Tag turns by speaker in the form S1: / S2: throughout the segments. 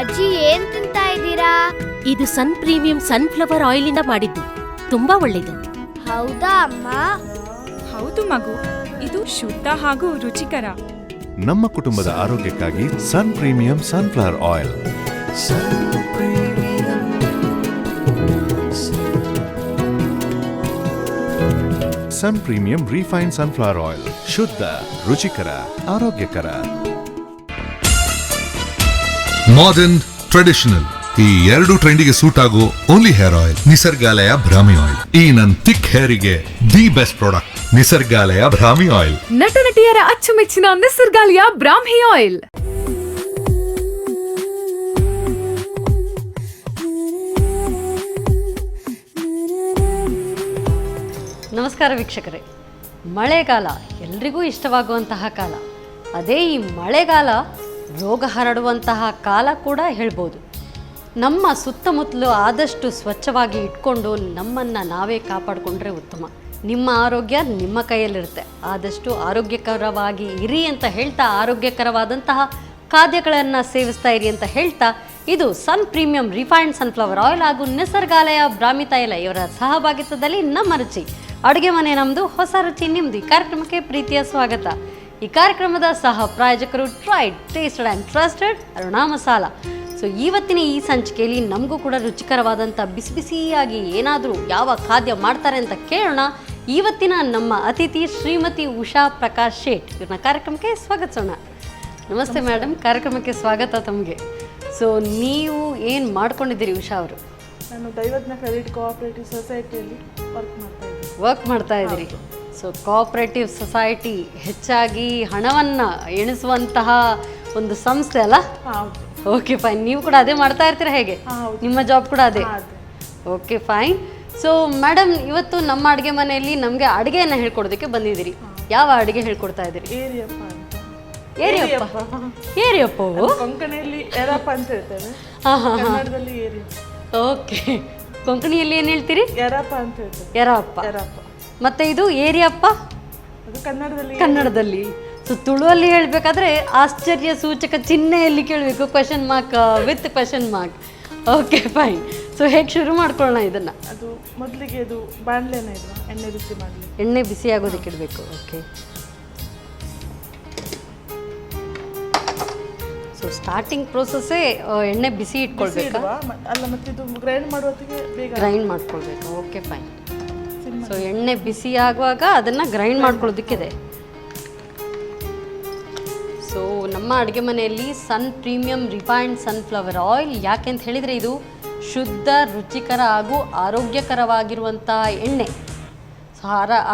S1: ಅಜ್ಜಿ ಏನ್ ತಿಂತಾ ಇದ್ದೀರಾ?
S2: ಇದು ಸನ್ ಪ್ರೀಮಿಯಂ ಸನ್ಫ್ಲವರ್ ಆಯಿಲ್ ಇಂದ ಮಾಡಿದ್ದು, ತುಂಬಾ ಒಳ್ಳೇದು.
S1: ಹೌದಾ ಅಮ್ಮ?
S3: ಹೌದು ಮಗು, ಇದು ಶುದ್ಧ ಹಾಗೂ ರುಚಿಕರ.
S4: ನಮ್ಮ ಕುಟುಂಬದ ಆರೋಗ್ಯಕ್ಕಾಗಿ Sun premium sunflower oil. Sun premium refined sunflower oil, ಶುದ್ಧ, ರುಚಿಕರ, ಆರೋಗ್ಯಕರ.
S5: ಮಾಡರ್ನ್, ಟ್ರೆಡಿಷನಲ್, ಈ ಎರಡು ಟ್ರೆಂಡಿಗೆ ಸೂಟ್ ಆಗೋ only hair oil Nisargalaya Brahmi oil. ಈ ನನ್ ಥಿಕ್ ಹೇರಿಗೆ the best product Nisargalaya Brahmi oil.
S3: ನಟ ನಟಿಯರ ಅಚ್ಚುಮೆಚ್ಚಿನ ನಿಸರ್ಗಾಲಯ ಬ್ರಾಹ್ಮಿ ಆಯಿಲ್.
S6: ನಮಸ್ಕಾರ ವೀಕ್ಷಕರೇ. ಮಳೆಗಾಲ ಎಲ್ರಿಗೂ ಇಷ್ಟವಾಗುವಂತಹ ಕಾಲ. ಅದೇ ಈ ಮಳೆಗಾಲ ರೋಗ ಹರಡುವಂತಹ ಕಾಲ ಕೂಡ ಹೇಳ್ಬೋದು. ನಮ್ಮ ಸುತ್ತಮುತ್ತಲು ಆದಷ್ಟು ಸ್ವಚ್ಛವಾಗಿ ಇಟ್ಕೊಂಡು ನಮ್ಮನ್ನು ನಾವೇ ಕಾಪಾಡಿಕೊಂಡ್ರೆ ಉತ್ತಮ. ನಿಮ್ಮ ಆರೋಗ್ಯ ನಿಮ್ಮ ಕೈಯಲ್ಲಿರುತ್ತೆ. ಆದಷ್ಟು ಆರೋಗ್ಯಕರವಾಗಿ ಇರಿ ಅಂತ ಹೇಳ್ತಾ, ಆರೋಗ್ಯಕರವಾದಂತಹ ಖಾದ್ಯಗಳನ್ನು ಸೇವಿಸ್ತಾ ಇರಿ ಅಂತ ಹೇಳ್ತಾ, ಇದು ಸನ್ ಪ್ರೀಮಿಯಂ ರಿಫೈನ್ಡ್ ಸನ್ಫ್ಲವರ್ ಆಯಿಲ್ ಹಾಗೂ ನಿಸರ್ಗಾಲಯ ಬ್ರಾಹ್ಮಿ ತೈಲ ಇವರ ಸಹಭಾಗಿತ್ವದಲ್ಲಿ ನಮ್ಮ ರುಚಿ ಅಡುಗೆ ಮನೆ ನಮ್ಮದು, ಹೊಸ ರುಚಿ ನಿಮ್ಮದು ಈ ಕಾರ್ಯಕ್ರಮಕ್ಕೆ ಪ್ರೀತಿಯ ಸ್ವಾಗತ. ಈ ಕಾರ್ಯಕ್ರಮದ ಸಹ ಪ್ರಾಯೋಜಕರು tried, tasted and trusted Aruna masala. So ಇವತ್ತಿನ ಈ ಸಂಚಿಕೆಯಲ್ಲಿ ನಮಗೂ ಕೂಡ ರುಚಿಕರವಾದಂಥ ಬಿಸಿ ಬಿಸಿಯಾಗಿ ಏನಾದರೂ ಯಾವ ಖಾದ್ಯ ಮಾಡ್ತಾರೆ ಅಂತ ಕೇಳೋಣ. ಇವತ್ತಿನ ನಮ್ಮ ಅತಿಥಿ ಶ್ರೀಮತಿ ಉಷಾ ಪ್ರಕಾಶ್ ಶೇಟ್, ಇವ್ರನ್ನ ಕಾರ್ಯಕ್ರಮಕ್ಕೆ ಸ್ವಾಗತಿಸೋಣ. ನಮಸ್ತೆ ಮೇಡಮ್, ಕಾರ್ಯಕ್ರಮಕ್ಕೆ ಸ್ವಾಗತ ತಮಗೆ. ಸೊ ನೀವು ಏನು ಮಾಡ್ಕೊಂಡಿದ್ದೀರಿ ಉಷಾ ಅವರು?
S7: ನಾನು ದೈವಜ್ಞ ಕ್ರೆಡಿಟ್ ಕೋಆಪರೇಟಿವ್ ಸೊಸೈಟಿಯಲ್ಲಿ
S6: ವರ್ಕ್ ಮಾಡ್ತಾ ಇದ್ದೀರಿ. ಸೊ ಕೋಆಪರೇಟಿವ್ ಸೊಸೈಟಿ ಹೆಚ್ಚಾಗಿ ಹಣವನ್ನು ಎಣಿಸುವಂತಹ ಒಂದು ಸಂಸ್ಥೆ ಅಲ್ಲ? Okay fine. ನೀವು ಕೂಡ ಅದೇ ಮಾಡ್ತಾ ಇರ್ತೀರಾ ಹೇಗೆ? ನಿಮ್ಮ ಜಾಬ್ ಕೂಡ ಅದೇ? Okay fine. ಸೊ ಮೇಡಮ್, ಇವತ್ತು ನಮ್ಮ ಅಡುಗೆ ಮನೆಯಲ್ಲಿ ನಮಗೆ ಅಡುಗೆಯನ್ನು ಹೇಳ್ಕೊಡೋದಕ್ಕೆ ಬಂದಿದ್ದೀರಿ. ಯಾವ ಅಡುಗೆ ಹೇಳ್ಕೊಡ್ತಾ ಇದ್ದೀರಿ? ಏರಿಯಪ್ಪ. ಏರಿಯಪ್ಪ
S7: ಕೊಂಕಣಿಯಲ್ಲಿ ಏರಪ್ಪ ಅಂತ ಹೇಳ್ತೇವೆ. ಕನ್ನಡದಲ್ಲಿ ಏರಿಯಪ್ಪ.
S6: ಓಕೆ, ಕೊಂಕಣಿಯಲ್ಲಿ ಏನು ಹೇಳ್ತೀರಿ?
S7: ಏರಪ್ಪ ಅಂತ ಹೇಳ್ತೇವೆ.
S6: ಎರಪ್ಪ. ಮತ್ತೆ ಇದು ಏರಿಯಪ್ಪ
S7: ಅದು ಕನ್ನಡದಲ್ಲಿ.
S6: ಕನ್ನಡದಲ್ಲಿ. ಸೊ ತುಳುವಲ್ಲಿ ಹೇಳಬೇಕಾದ್ರೆ ಆಶ್ಚರ್ಯ ಸೂಚಕ ಚಿಹ್ನೆಯಲ್ಲಿ ಕೇಳಬೇಕು, question mark with question mark. Okay fine. So ಹೇಗೆ ಶುರು ಮಾಡ್ಕೊಳ್ಳೋಣ ಇದನ್ನು?
S7: ಅದು ಮೊದಲಿಗೆ ಅದು ಬಾಣಲೆನ ಇದು ಎಣ್ಣೆ ಬಿಸಿ ಮಾಡಲಿ.
S6: ಎಣ್ಣೆ ಬಿಸಿ ಆಗೋದಕ್ಕೆ ಇಡಬೇಕು. ಓಕೆ. ಸೊ ಸ್ಟಾರ್ಟಿಂಗ್ ಪ್ರೋಸೆಸ್ಸೇ ಎಣ್ಣೆ ಬಿಸಿ ಇಟ್ಕೊಳ್ಬೇಕಾ?
S7: ಅಲ್ಲ, ಮತ್ತೆ ಇದು ಗ್ರೈಂಡ್ ಮಾಡುವತ್ತಿಗೆ ಬೇಗ
S6: ಗ್ರೈಂಡ್ ಮಾಡ್ಕೊಳ್ಬೇಕು. Okay fine. ಸೊ ಎಣ್ಣೆ ಬಿಸಿ ಆಗುವಾಗ ಅದನ್ನು ಗ್ರೈಂಡ್ ಮಾಡ್ಕೊಳ್ಳೋದಕ್ಕಿದೆ. ಸೊ ನಮ್ಮ ಅಡುಗೆ ಮನೆಯಲ್ಲಿ ಸನ್ ಪ್ರೀಮಿಯಂ ರಿಫೈನ್ಡ್ ಸನ್ಫ್ಲವರ್ ಆಯಿಲ್, ಯಾಕೆ ಅಂತ ಹೇಳಿದರೆ ಇದು ಶುದ್ಧ, ರುಚಿಕರ ಹಾಗೂ ಆರೋಗ್ಯಕರವಾಗಿರುವಂಥ ಎಣ್ಣೆ. ಸೊ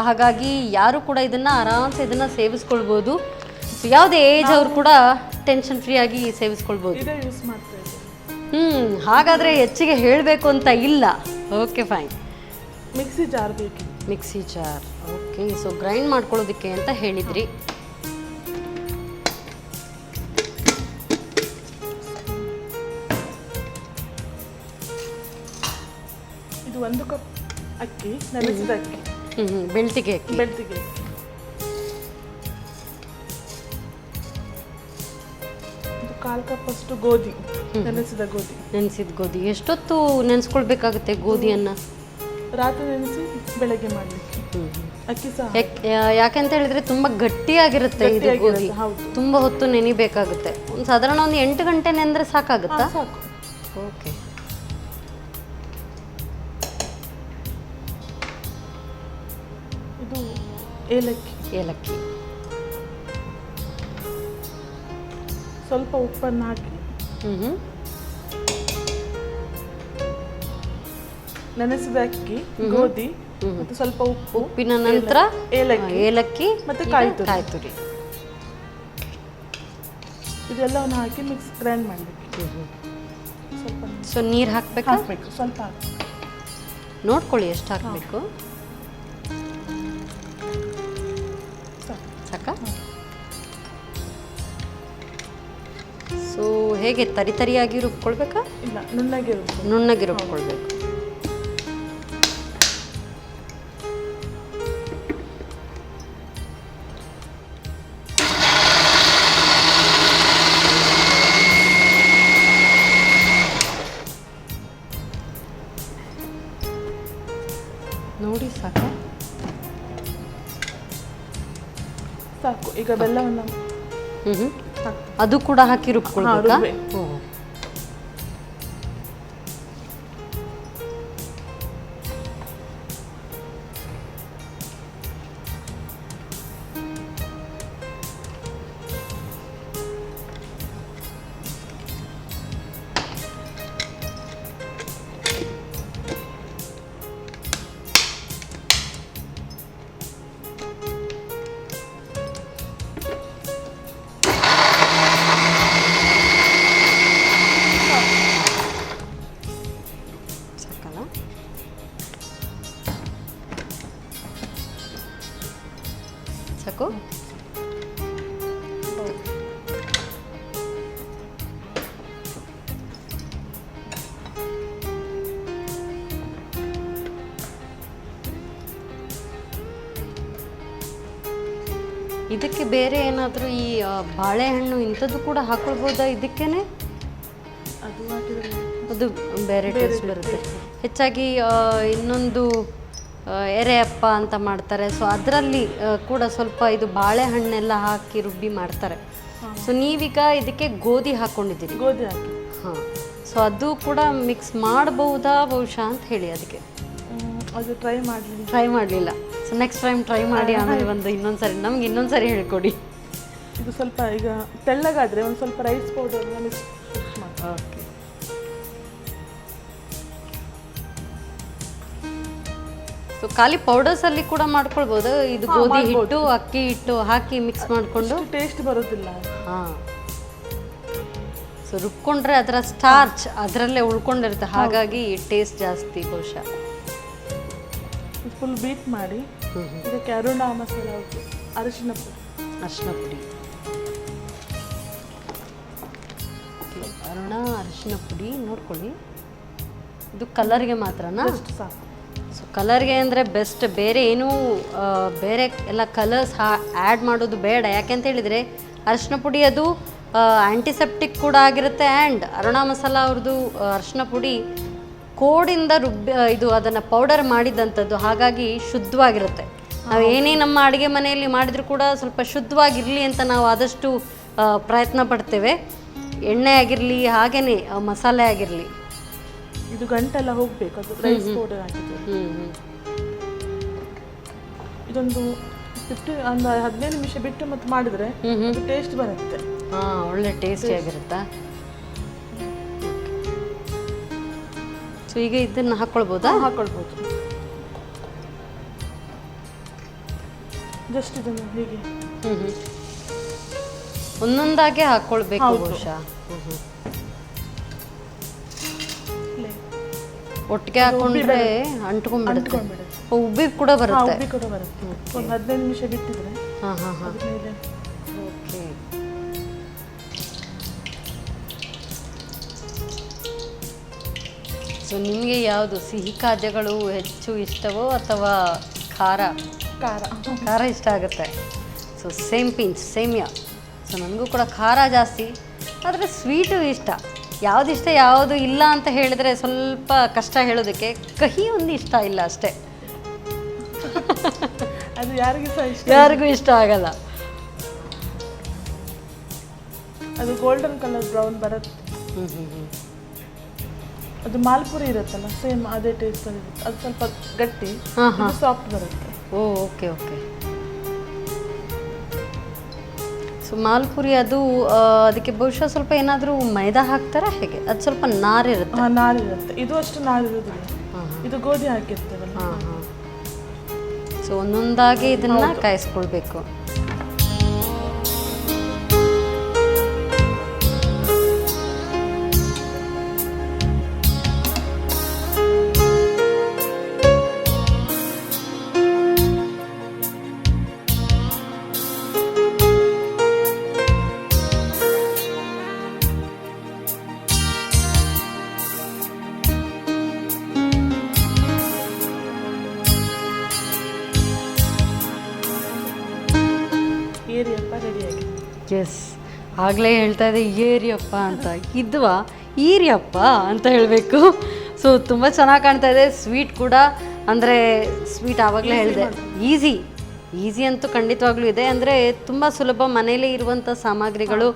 S6: ಹಾಗಾಗಿ ಯಾರು ಕೂಡ ಇದನ್ನು ಆರಾಮ್ಸೆ ಇದನ್ನು ಸೇವಿಸ್ಕೊಳ್ಬೋದು. ಸೊ ಯಾವುದೇ ಏಜ್ ಅವರು ಕೂಡ ಟೆನ್ಷನ್ ಫ್ರೀ ಆಗಿ ಸೇವಿಸ್ಕೊಳ್ಬೋದು. ಹಾಗಾದರೆ ಹೆಚ್ಚಿಗೆ ಹೇಳಬೇಕು ಅಂತ ಇಲ್ಲ. Okay fine.
S7: ಮಿಕ್ಸಿ ಜಾರ್ ಬೇಕು.
S6: Mixie jar. Okay. So grind ಮಾಡ್ಕೊಳ್ಳೋದಕ್ಕೆ ಅಂತ ಹೇಳಿದ್ರಿ.
S7: ಇದು 1 ಕಪ್ ಅಕ್ಕಿ, ನೆನೆಸಿದ ಅಕ್ಕಿ.
S6: ಬೆಳ್ತಿಗೆ ಅಕ್ಕಿ.
S7: ಬೆಳ್ತಿಗೆ ಅಕ್ಕಿ. ಇದು 1/4 ಕಪ್ ಅಷ್ಟು ಗೋಧಿ, ನೆನೆಸಿದ ಗೋಧಿ.
S6: ನೆನೆಸಿದ ಗೋಧಿ. ಎಷ್ಟೊತ್ತು ನೆನೆಸ್ಕೊಳ್ಬೇಕಾಗುತ್ತೆ ಗೋಧಿಯನ್ನು?
S7: ರಾತ್ರಿ ನೆನೆಸಿ ಬೆಳಗ್ಗೆ ಮಾಡಲಿಕ್ಕೆ. ಅಕ್ಕಿ ಸಹ
S6: ಯಾಕೆಂತ ಹೇಳಿದ್ರೆ ತುಂಬ ಗಟ್ಟಿಯಾಗಿರುತ್ತೆ ಇದು ಗೋಧಿ. ತುಂಬ ಹೊತ್ತು ನೆನಿಬೇಕಾಗುತ್ತೆ. ಒಂದು ಸಾಧಾರಣ ಒಂದು 8 ಗಂಟೆ ನೆಂದರೆ ಸಾಕಾಗುತ್ತಾ?
S7: ಸಾಕು.
S6: ಓಕೆ.
S7: ಇದು ಏಲಕ್ಕಿ.
S6: ಏಲಕ್ಕಿ.
S7: ಸ್ವಲ್ಪ ಉಪ್ಪನ್ನು ಹಾಕಿ ನೆನೆಸಿದ ಅಕ್ಕಿ, ಗೋಧಿ ಮತ್ತು ಸ್ವಲ್ಪ
S6: ಉಪ್ಪಿನ ನಂತರ ಏಲಕ್ಕಿ
S7: ಮತ್ತೆ ಕಾಯಿ
S6: ತುರಿ
S7: ಇದೆಲ್ಲವನ್ನು ಹಾಕಿ ಮಿಕ್ಸ್ ಗ್ರೈಂಡ್ ಮಾಡಲಿಕ್ಕೆ. ಸ್ವಲ್ಪ
S6: ಸೊ ನೀರು ಹಾಕಬೇಕು.
S7: ಸ್ವಲ್ಪ
S6: ನೋಡ್ಕೊಳ್ಳಿ ಎಷ್ಟು ಹಾಕಬೇಕು. ಸಾಕಾ? ಸೊ ಹೇಗೆ ತರಿಯಾಗಿ ರುಬ್ಕೊಳ್ಬೇಕಾ?
S7: ಇಲ್ಲ, ನುಣ್ಣಗೆ
S6: ರುಬ್ಕೊಳ್ಬೇಕು.
S7: ಈಗ ಬೆಲ್ಲವನ್ನು
S6: ಹ್ಞೂ ಅದು ಕೂಡ ಹಾಕಿ ರುಬ್ಕೊಳ್ಬೇಕಾ?
S7: ರುಬ್ಬೇಕು.
S6: ಓ. ಸಾಕಲ್ಲ? ಸಾಕು? ಇದಕ್ಕೆ ಬೇರೆ ಏನಾದರೂ ಈ ಬಾಳೆಹಣ್ಣು ಇಂಥದ್ದು ಕೂಡ ಹಾಕೊಳ್ಬೋದಾ ಇದಕ್ಕೇನೆ?
S7: ಅದು ಹಾಕಿದ್ರೆ
S6: ಅದು ಬೇರೆ ಟೇಸ್ಟ್ ಬರುತ್ತೆ. ಹೆಚ್ಚಾಗಿ ಇನ್ನೊಂದು ಎರೆಯಪ್ಪ ಅಂತ ಮಾಡ್ತಾರೆ. ಸೊ ಅದರಲ್ಲಿ ಕೂಡ ಸ್ವಲ್ಪ ಇದು ಬಾಳೆಹಣ್ಣೆಲ್ಲ ಹಾಕಿ ರುಬ್ಬಿ ಮಾಡ್ತಾರೆ. ಸೊ ನೀವೀಗ ಇದಕ್ಕೆ ಗೋಧಿ ಹಾಕ್ಕೊಂಡಿದ್ದೀರಿ.
S7: ಗೋಧಿ ಹಾಕಿ.
S6: ಹಾಂ, ಸೊ ಅದು ಕೂಡ ಮಿಕ್ಸ್ ಮಾಡಬಹುದಾ ಬಹುಶಃ ಅಂತ ಹೇಳಿ ಅದಕ್ಕೆ
S7: ಅದು ಟ್ರೈ ಮಾಡಲಿಲ್ಲ.
S6: ಟ್ರೈ ಮಾಡಲಿಲ್ಲ. ಸೊ ನೆಕ್ಸ್ಟ್ ಟೈಮ್ ಟ್ರೈ ಮಾಡಿ ಆಮೇಲೆ ಇನ್ನೊಂದು ಸರಿ ನಮ್ಗೆ ಇನ್ನೊಂದು ಸರಿ ಹೇಳ್ಕೊಡಿ.
S7: ಇದು ಸ್ವಲ್ಪ ಈಗ ತೆಳ್ಳಗಾದರೆ ಒಂದು ಸ್ವಲ್ಪ ರೈಸ್ ಪೌಡರ್ನ ಮಿಕ್ಸ್ ಮಾಡಿ.
S6: ಓಕೆ. ಸೊ ಖಾಲಿ ಪೌಡರ್ಸಲ್ಲಿ ಕೂಡ ಮಾಡ್ಕೊಳ್ಬೋದು. ಇದು ಗೋಧಿ ಹಿಟ್ಟು ಅಕ್ಕಿ ಹಿಟ್ಟು ಹಾಕಿ ಮಿಕ್ಸ್ ಮಾಡಿಕೊಂಡು
S7: ಟೇಸ್ಟ್ ಬರೋದಿಲ್ಲ.
S6: ಹಾಂ, ಸೊ ರುಬ್ಕೊಂಡ್ರೆ ಅದರ ಸ್ಟಾರ್ಚ್ ಅದರಲ್ಲೇ ಉಳ್ಕೊಂಡಿರುತ್ತೆ, ಹಾಗಾಗಿ ಟೇಸ್ಟ್ ಜಾಸ್ತಿ ಬಹುಶಃ.
S7: ಫುಲ್ ಬೀಟ್ ಮಾಡಿ ಇದಕ್ಕೆ ಅರುಣ ಮಸಾಲ ಹಾಕಿ ಅರಿಶಿನ ಪುಡಿ.
S6: ಅರಿಶಿನ ಪುಡಿ, ಅರುಣ ಅರಿಶಿನ ಪುಡಿ ನೋಡ್ಕೊಳ್ಳಿ. ಇದು ಕಲರ್ಗೆ ಮಾತ್ರನಾ?
S7: ಅಷ್ಟು ಸಾಕು.
S6: ಸೊ ಕಲರ್ಗೆ ಅಂದರೆ ಬೆಸ್ಟ್, ಬೇರೆ ಏನೂ ಬೇರೆ ಎಲ್ಲ ಕಲರ್ಸ್ ಆ್ಯಡ್ ಮಾಡೋದು ಬೇಡ. ಯಾಕೆಂತ ಹೇಳಿದರೆ ಅರಿಶಿನ ಪುಡಿ ಅದು ಆ್ಯಂಟಿಸೆಪ್ಟಿಕ್ ಕೂಡ ಆಗಿರುತ್ತೆ. ಆ್ಯಂಡ್ ಅರುಣ ಮಸಾಲ ಅವ್ರದ್ದು ಅರಿಶಿನ ಪುಡಿ ಕೋಡಿಂದ ಇದು ಅದನ್ನು ಪೌಡರ್ ಮಾಡಿದಂಥದ್ದು, ಹಾಗಾಗಿ ಶುದ್ಧವಾಗಿರುತ್ತೆ. ನಾವು ಏನೇ ನಮ್ಮ ಅಡುಗೆ ಮನೆಯಲ್ಲಿ ಮಾಡಿದರೂ ಕೂಡ ಸ್ವಲ್ಪ ಶುದ್ಧವಾಗಿರಲಿ ಅಂತ ನಾವು ಆದಷ್ಟು ಪ್ರಯತ್ನ ಪಡ್ತೇವೆ. ಎಣ್ಣೆ ಆಗಿರಲಿ ಹಾಗೆಯೇ ಮಸಾಲೆ ಆಗಿರಲಿ.
S7: ಇದು ಗಂಟೆಲ್ಲ ಹೋಗಬೇಕು, ಅದು ರೈಸ್ ಪೌಡರ್ ಹಾಕಿದ್ದು. ಇದೊಂದು 15 ನಿಮಿಷ ಬಿಟ್ಟು ಮತ್ತೆ ಮಾಡಿದ್ರೆ ಟೇಸ್ಟ್ ಬರುತ್ತೆ.
S6: ಹಾಂ, ಒಳ್ಳೆ ಟೇಸ್ಟಿ ಆಗಿರುತ್ತಾ? ಸೊ ಈಗ ಇದನ್ನು ಹಾಕ್ಕೊಳ್ಬೋದಾ?
S7: ಹಾಕೊಳ್ಬೋದು. ಜಸ್ಟ್ ಇದನ್ನು ಹೀಗೆ
S6: ಒಂದೊಂದಾಗೆ ಹಾಕ್ಕೊಳ್ಬೇಕು ಬಹುಶಃ. ಒಟ್ಟಿಗೆ ಹಾಕೊಂಡ್ರೆ ಅಂಟ್ಕೊಂಡ್ಬಿಡುತ್ತೆ. ಉಬ್ಬಿ ಕೂಡ ಬರುತ್ತೆ.
S7: ಉಬ್ಬಿ ಕೂಡ ಬರುತ್ತೆ. ಒಂದು 15 ನಿಮಿಷ ಬಿಟ್ಟಿದ್ರೆ.
S6: ಹಾಂ ಹಾಂ ಹಾಂ,
S7: ಮೇಲೆ
S6: ಓಕೆ. ಸೊ ನಿಮಗೆ ಯಾವುದು ಸಿಹಿ ಖಾದ್ಯಗಳು ಹೆಚ್ಚು ಇಷ್ಟವೋ ಅಥವಾ ಖಾರ? ಖಾರ ಇಷ್ಟ ಆಗುತ್ತೆ. So same pinch semiya. So ನನಗೂ ಕೂಡ ಖಾರ ಜಾಸ್ತಿ, ಆದರೆ ಸ್ವೀಟು ಇಷ್ಟ. ಯಾವುದಿಷ್ಟ ಯಾವುದು ಇಲ್ಲ ಅಂತ ಹೇಳಿದರೆ ಸ್ವಲ್ಪ ಕಷ್ಟ ಹೇಳೋದಕ್ಕೆ. ಕಹಿ ಒಂದು ಇಷ್ಟ ಇಲ್ಲ ಅಷ್ಟೇ.
S7: ಅದು ಯಾರಿಗೂ ಇಷ್ಟ
S6: ಆಗಲ್ಲ.
S7: ಅದು ಗೋಲ್ಡನ್ ಕಲರ್ ಬ್ರೌನ್ ಬರುತ್ತೆ. ಅದು ಮಾಲ್ಪುರಿ ಇರುತ್ತಲ್ಲ, ಸೇಮ್ ಅದೇ ಟೇಸ್ಟ್ ಬರುತ್ತೆ. ಅದು ಸ್ವಲ್ಪ ಗಟ್ಟಿ, ಸಾಫ್ಟ್ ಬರುತ್ತೆ.
S6: ಓ, ಓಕೆ ಓಕೆ. ಸೊ ಮಾಲ್ಪುರಿ ಅದು ಅದಕ್ಕೆ ಬಹುಶಃ ಸ್ವಲ್ಪ ಏನಾದರೂ ಮೈದಾ ಹಾಕ್ತಾರಾ ಹೇಗೆ? ಅದು ಸ್ವಲ್ಪ ನಾರಿರುತ್ತೆ.
S7: ನಾರಿರುತ್ತೆ. ಇದು ಅಷ್ಟು ನಾರಿರೋದಿಲ್ಲ, ಇದು ಗೋಧಿ ಹಾಕಿರ್ತೇವಲ್ಲ.
S6: ಹಾಂ ಹಾಂ. ಸೊ ಒಂದೊಂದಾಗಿ ಇದನ್ನು ಕಾಯಿಸ್ಕೊಳ್ಬೇಕು.
S7: ಏರಿಯಪ್ಪ ರೆಡಿಯಾಗಿ.
S6: ಎಸ್, ಆಗಲೇ ಹೇಳ್ತಾ ಇದೆ ಏರಿಯಪ್ಪ ಅಂತ. ಇದ್ವಾ ಈರಿಯಪ್ಪ ಅಂತ ಹೇಳಬೇಕು. ಸೊ ತುಂಬ ಚೆನ್ನಾಗಿ ಕಾಣ್ತಾ ಇದೆ. ಸ್ವೀಟ್ ಕೂಡ, ಅಂದರೆ ಸ್ವೀಟ್ ಆವಾಗಲೇ ಹೇಳಿದೆ ಈಸಿ. ಈಸಿ ಅಂತೂ ಖಂಡಿತವಾಗ್ಲೂ ಇದೆ. ಅಂದರೆ ತುಂಬ ಸುಲಭ, ಮನೇಲೇ ಇರುವಂಥ ಸಾಮಗ್ರಿಗಳು,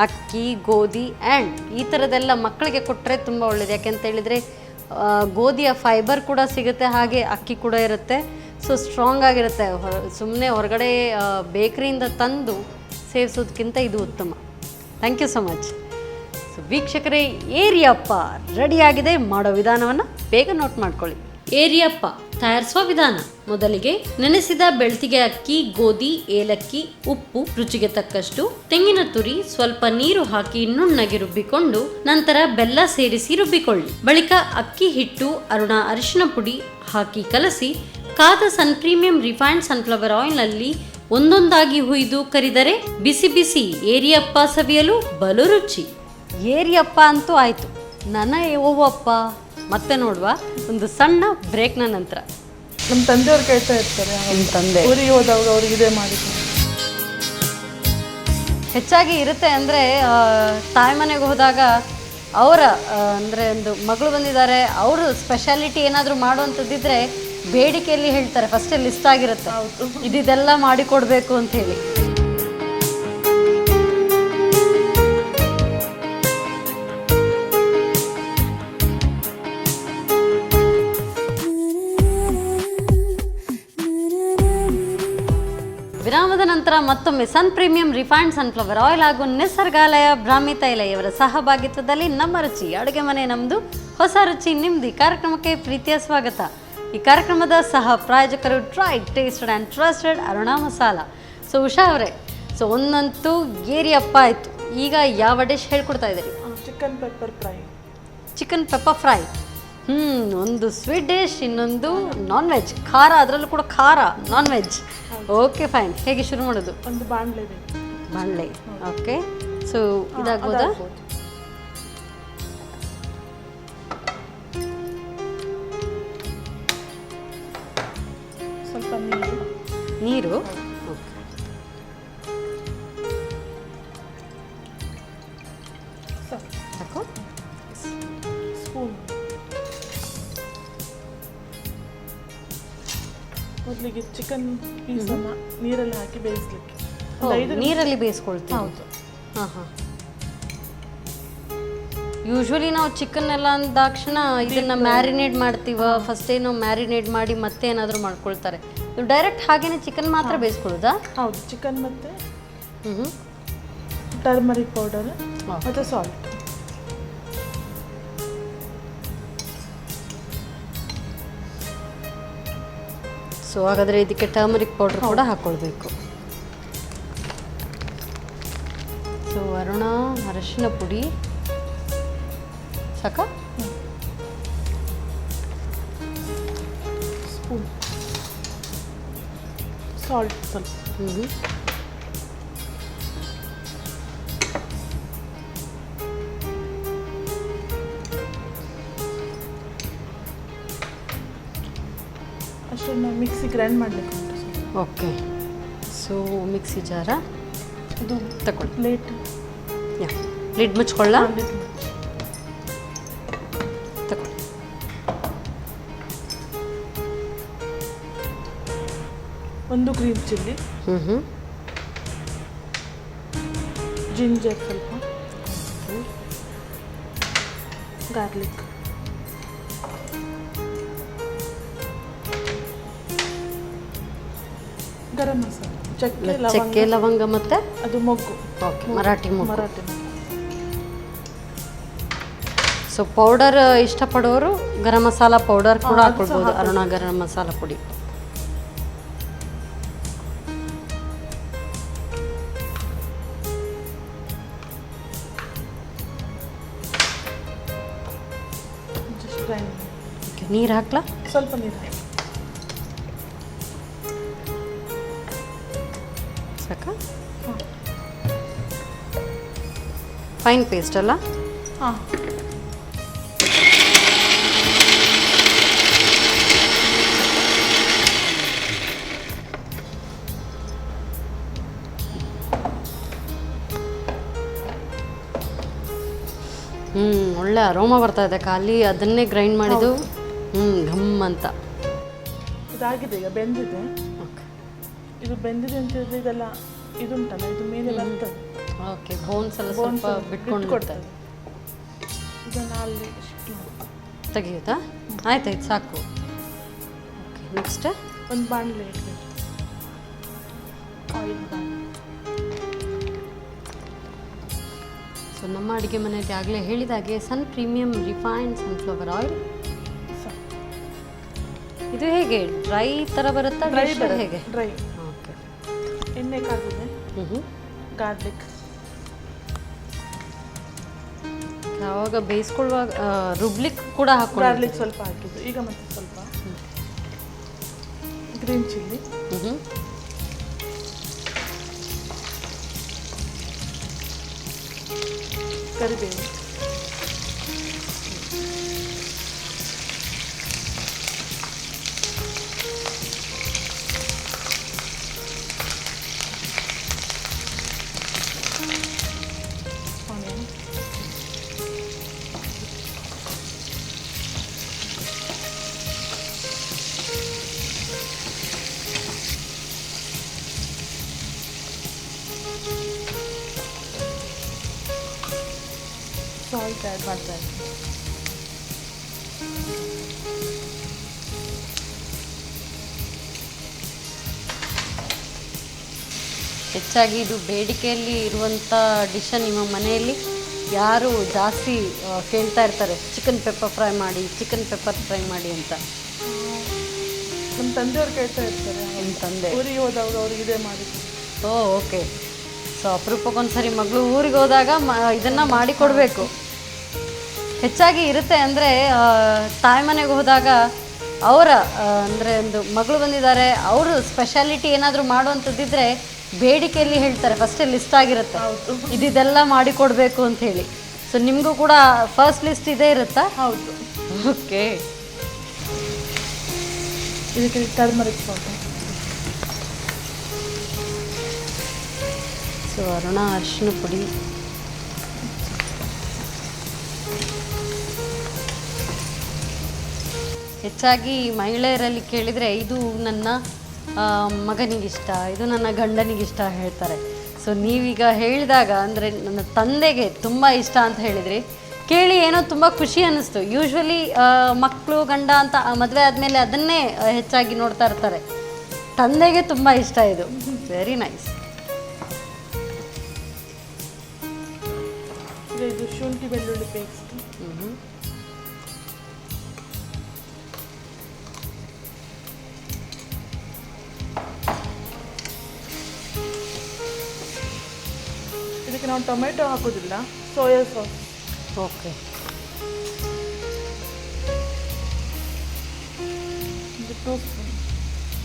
S6: ಅಕ್ಕಿ, ಗೋಧಿ ಆ್ಯಂಡ್ ಈ ಥರದ್ದೆಲ್ಲ ಮಕ್ಕಳಿಗೆ ಕೊಟ್ಟರೆ ತುಂಬ ಒಳ್ಳೆಯದು. ಯಾಕೆಂತ ಹೇಳಿದರೆ ಗೋಧಿಯ ಫೈಬರ್ ಕೂಡ ಸಿಗುತ್ತೆ, ಹಾಗೆ ಅಕ್ಕಿ ಕೂಡ ಇರುತ್ತೆ. ಸೊ ಸ್ಟ್ರಾಂಗ್ ಆಗಿರುತ್ತೆ. ಸುಮ್ಮನೆ ಹೊರಗಡೆ ಬೇಕ್ರಿಯಿಂದ ತಂದು ಸೇವಿಸೋದಕ್ಕಿಂತ ಇದು ಉತ್ತಮ. Thank you so much. So ವೀಕ್ಷಕರೇ, ಏರಿಯಪ್ಪ ರೆಡಿಯಾಗಿದೆ. ಮಾಡೋ ವಿಧಾನವನ್ನು ಬೇಗ ನೋಟ್ ಮಾಡ್ಕೊಳ್ಳಿ. ಏರಿಯಪ್ಪ ತಯಾರಿಸುವ ವಿಧಾನ: ಮೊದಲಿಗೆ ನೆನೆಸಿದ ಬೆಳ್ತಿಗೆ ಅಕ್ಕಿ, ಗೋಧಿ, ಏಲಕ್ಕಿ, ಉಪ್ಪು, ರುಚಿಗೆ ತಕ್ಕಷ್ಟು, ತೆಂಗಿನ ತುರಿ, ಸ್ವಲ್ಪ ನೀರು ಹಾಕಿ ನುಣ್ಣಗೆ ರುಬ್ಬಿಕೊಂಡು ನಂತರ ಬೆಲ್ಲ ಸೇರಿಸಿ ರುಬ್ಬಿಕೊಳ್ಳಿ. ಬಳಿಕ ಅಕ್ಕಿ ಹಿಟ್ಟು, ಅರಿಶಿನ ಪುಡಿ ಹಾಕಿ ಕಲಸಿ ಕಾದ ಸನ್ ಪ್ರೀಮಿಯಂ ರಿಫೈನ್ಡ್ ಸನ್ಫ್ಲವರ್ ಆಯಿಲ್ನಲ್ಲಿ ಒಂದೊಂದಾಗಿ ಹುಯ್ದು ಕರಿದರೆ ಬಿಸಿ ಬಿಸಿ ಏರಿಯಪ್ಪ ಸವಿಯಲು ಬಲು ರುಚಿ. ಏರಿಯಪ್ಪ ಅಂತೂ ಆಯಿತು. ನನ್ನ ಓವಪ್ಪ ಮತ್ತೆ ನೋಡುವ ಒಂದು ಸಣ್ಣ ಬ್ರೇಕ್ನ ನಂತರ.
S7: ನಮ್ಮ ತಂದೆಯವ್ರು ಕೇಳ್ತಾ ಇರ್ತಾರೆ,
S6: ನಿಮ್ಮ ತಂದೆ
S7: ಊರಿಗೆ ಹೋದಾಗ ಅವ್ರಿಗೆ ಇದೇ ಮಾಡಿದ್ರು.
S6: ಹೆಚ್ಚಾಗಿ ಇರುತ್ತೆ. ಅಂದರೆ ತಾಯಿ ಮನೆಗೆ ಹೋದಾಗ ಅವರ ಅಂದರೆ ಒಂದು ಮಗಳು ಬಂದಿದ್ದಾರೆ, ಅವರು ಸ್ಪೆಷಾಲಿಟಿ ಏನಾದರೂ ಮಾಡುವಂಥದ್ದಿದ್ರೆ ಬೇಡಿಕೆಯಲ್ಲಿ ಹೇಳ್ತಾರೆ, ಫಸ್ಟೇ ಲಿಸ್ಟ್ ಆಗಿರುತ್ತೆ ಇದೆಲ್ಲ ಮಾಡಿಕೊಡ್ಬೇಕು ಅಂತ ಹೇಳಿ. ವಿರಾಮದ ನಂತರ ಮತ್ತೊಮ್ಮೆ ಸನ್ ಪ್ರೀಮಿಯಂ ರಿಫೈನ್ಡ್ ಸನ್ಫ್ಲವರ್ ಆಯಿಲ್ ಹಾಗೂ ನಿಸರ್ಗಾಲಯ ಬ್ರಾಹ್ಮಿ ತೈಲ ಇವರ ಸಹಭಾಗಿತ್ವದಲ್ಲಿ ನಮ್ಮ ರುಚಿ ಅಡುಗೆ ಮನೆ ನಮ್ಮದು, ಹೊಸ ರುಚಿ ನಿಮ್ಮದು ಈ ಕಾರ್ಯಕ್ರಮಕ್ಕೆ ಪ್ರೀತಿಯ ಸ್ವಾಗತ. ಈ ಕಾರ್ಯಕ್ರಮದ ಸಹ ಪ್ರಾಯೋಜಕರು tried, tasted and trusted Aruna masala. So Usha ಅವರೇ, ಸೊ ಒಂದಂತೂ ಏರಿಯಪ್ಪ ಆಯಿತು. ಈಗ ಯಾವ ಡಿಶ್ ಹೇಳ್ಕೊಡ್ತಾ ಇದ್ದೀರಿ?
S7: Chicken pepper fry.
S6: Chicken pepper fry. ಒಂದು ಸ್ವೀಟ್ ಡಿಶ್, ಇನ್ನೊಂದು ನಾನ್ ವೆಜ್, ಖಾರ, ಅದರಲ್ಲೂ ಕೂಡ ಖಾರ, ನಾನ್ ವೆಜ್. Okay fine. ಹೇಗೆ ಶುರು ಮಾಡೋದು?
S7: ಒಂದು ಬಾಣಲೆ.
S6: ಓಕೆ. ಸೊ ಇದಾಗ್ಬೋದಾ?
S7: ಸ್ವಲ್ಪ ನೀರು.
S6: ಓಕೆ. ಸಾಕು.
S7: ಸ್ಪೂನ್. ಮೊದಲಿಗೆ ಚಿಕನ್ ಪೀಸನ್ನು ನೀರಲ್ಲಿ ಹಾಕಿ ಬೇಯಿಸ್ಲಿಕ್ಕೆ.
S6: ನೀರಲ್ಲಿ ಬೇಯಿಸ್ಕೊಳ್ತೀವಿ.
S7: ಹೌದು.
S6: ಹಾಂ ಹಾಂ. ಯೂಶ್ವಲಿ ನಾವು ಚಿಕನ್ ಎಲ್ಲ ಅಂದಾಕ್ಷಣ ಇದನ್ನು ಮ್ಯಾರಿನೇಟ್ ಮಾಡ್ತೀವ. ಫಸ್ಟೇ ನಾವು ಮ್ಯಾರಿನೇಟ್ ಮಾಡಿ ಮತ್ತೆ ಏನಾದರೂ ಮಾಡ್ಕೊಳ್ತಾರೆ. ನೀವು ಡೈರೆಕ್ಟ್ ಹಾಗೇನೆ ಚಿಕನ್ ಮಾತ್ರ ಬೇಯಿಸ್ಕೊಳ್ಳೋದಾ?
S7: ಹೌದು. ಚಿಕನ್ ಮತ್ತು ಟರ್ಮರಿಕ್ ಪೌಡರ್ ಮತ್ತು ಸಾಲ್ಟ್.
S6: ಸೊ ಹಾಗಾದರೆ ಇದಕ್ಕೆ ಟರ್ಮರಿಕ್ ಪೌಡರ್ ಕೂಡ ಹಾಕ್ಕೊಳ್ಬೇಕು. ಸೊ ಅರಿಶಿನ ಪುಡಿ ಸಾಕಾ?
S7: ಸ್ಪೂನ್. ಸಾಲ್ಟ್ ಸ್ವಲ್ಪ. ಅಷ್ಟನ್ನು ಮಿಕ್ಸಿ ಗ್ರೈಂಡ್ ಮಾಡಲಿಕ್ಕೆ ಉಂಟು.
S6: ಓಕೆ. ಸೊ ಮಿಕ್ಸಿ ಜಾರ
S7: ಇದು
S6: ತಗೊಳ್ಳಿ.
S7: ಪ್ಲೇಟ್.
S6: ಲಿಡ್ ಮುಚ್ಕೊಳ್ಳ ತಗೊಳ್ಳಿ.
S7: ಒಂದು ಗ್ರೀನ್ ಚಿಲ್ಲಿ, ಜಿಂಜರ್ ಸ್ವಲ್ಪ, ಗಾರ್ಲಿಕ್, ಗರಂ ಮಸಾಲ,
S6: ಚಕ್ಕೆ, ಲವಂಗ ಮತ್ತು
S7: ಅದು ಮೊಗ್ಗು.
S6: ಓಕೆ, ಮರಾಠಿ ಮೊಗ್ಗು.
S7: ಮರಾಠಿ.
S6: ಸೊ ಪೌಡರ್ ಇಷ್ಟಪಡೋರು ಗರಂ ಮಸಾಲ ಪೌಡರ್ ಕೂಡ ಹಾಕೊಳ್ಬೋದು. ಅರುಣಾ ಗರಂ ಮಸಾಲ ಪುಡಿ. ನೀರು ಹಾಕ್ಲಾ?
S7: ಸ್ವಲ್ಪ ನೀರು ಹಾಕಿ.
S6: ಸಾಕ? ಫೈನ್ ಪೇಸ್ಟ್ ಅಲ್ಲ?
S7: ಹಾಂ.
S6: ಒಳ್ಳೆ ಅರೋಮಾ ಬರ್ತಾ ಇದೆ. ಖಾಲಿ ಅದನ್ನೇ ಗ್ರೈಂಡ್ ಮಾಡಿದ್ದು ಘಮ್ ಅಂತ.
S7: ಇದಾಗಿದೆ, ಈಗ ಬೆಂದಿದೆ.
S6: ಓಕೆ.
S7: ಇದು ಬೆಂದಿದೆ ಅಂತ ಹೇಳಿದ್ರೆ ಇದೆಲ್ಲ ಇದುಂಟಲ್ಲ ಇದು ಮೇಲೆ ಬರ್ತದೆ,
S6: ಓಕೆ. ಬೋನ್ಸ್ ಎಲ್ಲ
S7: ಬೋನ್ಸ್
S6: ಸ್ವಲ್ಪ ಬಿಟ್ಕೊಂಡಿರ್ತದೆ.
S7: ಇದನ್ನು ಅಲ್ಲಿ ಶಿಫ್ಟ್ ಮಾಡಿ
S6: ತೆಗಿಯುತ್ತಾ? ಆಯ್ತಾಯ್ತು, ಸಾಕು. ಓಕೆ, ನೆಕ್ಸ್ಟ್
S7: ಒಂದು ಬಾಣಲೆ ಇಡಬೇಕು, ಆಯಿಲ್ ಬಾಣಲೆ.
S6: ಸೊ ನಮ್ಮ ಅಡುಗೆ ಮನೆಯಲ್ಲಿ ಆಗಲೇ ಹೇಳಿದಾಗೆ ಸನ್ ಪ್ರೀಮಿಯಂ ರಿಫೈನ್ಡ್ ಸನ್ಫ್ಲವರ್ ಆಯಿಲ್. ಇದು ಹೇಗೆ ಡ್ರೈ ಥರ ಬರುತ್ತಾ?
S7: ಡ್ರೈ
S6: dish ಹೇಗೆ?
S7: ಡ್ರೈ.
S6: ಓಕೆ.
S7: ಎಣ್ಣೆ ಕಾದಿದೆ, ಗಾರ್ಲಿಕ್.
S6: ಯಾವಾಗ ಬೇಯಿಸ್ಕೊಳ್ಳುವಾಗ ರುಬ್ಲಿಕ್ಕೆ ಕೂಡ ಹಾಕೊಂಡು
S7: ಗಾರ್ಲಿಕ್ ಸ್ವಲ್ಪ ಹಾಕಿದ್ದು. ಈಗ ಮತ್ತೆ ಸ್ವಲ್ಪ ಗ್ರೀನ್ ಚಿಲ್ಲಿ, ಕರಿಬೇವು, ಆನಿಯನ್, ಸಾಲ್ಟ್ ಆ್ಯಡ್ ಮಾಡ್ತಾ ಇದ್ದೀನಿ.
S6: ಹೆಚ್ಚಾಗಿ ಇದು ಬೇಡಿಕೆಯಲ್ಲಿ ಇರುವಂಥ ಡಿಶ. ನಿಮ್ಮ ಮನೆಯಲ್ಲಿ ಯಾರು ಜಾಸ್ತಿ ಕೇಳ್ತಾ ಇರ್ತಾರೆ ಚಿಕನ್ ಪೆಪ್ಪರ್ ಫ್ರೈ ಮಾಡಿ, ಚಿಕನ್ ಪೆಪ್ಪರ್ ಫ್ರೈ ಮಾಡಿ ಅಂತ?
S7: ನಮ್ಮ ತಂದೆಯವ್ರು ಕೇಳ್ತಾ ಇರ್ತಾರೆ.
S6: ನಿಮ್ಮ ತಂದೆ
S7: ಊರಿಗೆ ಹೋದವಾಗ ಅವ್ರಿಗೆ ಇದೇ ಮಾಡಿದ್ರು.
S6: ಓಕೆ. ಸೊ ಅಪರೂಪಕ್ಕೊಂದ್ಸರಿ ಮಗಳು ಊರಿಗೆ ಹೋದಾಗ ಇದನ್ನು ಮಾಡಿಕೊಡ್ಬೇಕು. ಹೆಚ್ಚಾಗಿ ಇರುತ್ತೆ ಅಂದರೆ ತಾಯಿ ಮನೆಗೆ ಹೋದಾಗ ಅವರ ಅಂದರೆ ಒಂದು ಮಗಳು ಬಂದಿದ್ದಾರೆ, ಅವರು ಸ್ಪೆಷಾಲಿಟಿ ಏನಾದರೂ ಮಾಡುವಂಥದ್ದಿದ್ರೆ ಬೇಡಿಕೆಯಲ್ಲಿ ಹೇಳ್ತಾರೆ, ಫಸ್ಟೇ ಲಿಸ್ಟ್ ಆಗಿರುತ್ತೆ ಇದೆಲ್ಲ ಮಾಡಿಕೊಡ್ಬೇಕು ಅಂತ ಹೇಳಿ. ಸೊ ನಿಮಗೂ ಕೂಡ ಫಸ್ಟ್ ಲಿಸ್ಟ್ ಇದೇ ಇರುತ್ತಾ?
S7: ಹೌದು.
S6: ಓಕೆ.
S7: ಇದಕ್ಕೆ ಟರ್ಮರಿಕ್ ಪೌಡರ್,
S6: ಸೊ ಅರುಣ ಅರಿಶಿನ ಪುಡಿ, ಹೆಚ್ಚಾಗಿ ಮಹಿಳೆಯರಲ್ಲಿ ಕೇಳಿದರೆ ಇದು ನನ್ನ ಮಗನಿಗಿಷ್ಟ, ಇದು ನನ್ನ ಗಂಡನಿಗಿಷ್ಟ ಹೇಳ್ತಾರೆ. ಸೊ ನೀವೀಗ ಹೇಳಿದಾಗ ಅಂದರೆ ನನ್ನ ತಂದೆಗೆ ತುಂಬ ಇಷ್ಟ ಅಂತ ಹೇಳಿದ್ರಿ, ಕೇಳಿ ಏನೋ ತುಂಬ ಖುಷಿ ಅನ್ನಿಸ್ತು. ಯೂಶ್ವಲಿ ಮಕ್ಕಳು ಗಂಡ ಅಂತ ಮದುವೆ ಆದಮೇಲೆ ಅದನ್ನೇ ಹೆಚ್ಚಾಗಿ ನೋಡ್ತಾ ಇರ್ತಾರೆ. ತಂದೆಗೆ ತುಂಬ ಇಷ್ಟ ಇದು. Very nice.
S7: ಇದು ಶುಂಠಿ ಬೆಳ್ಳುಳ್ಳಿ ಪೇಸ್ಟ್, ಇದಕ್ಕೆ ನಾವು ಟೊಮೆಟೊ ಹಾಕೋದಿಲ್ಲ, ಸೋಯಾ ಸಾಸ್.
S6: ಓಕೆ.
S7: ಒಂದು 2 ಸ್ಪೂನ್,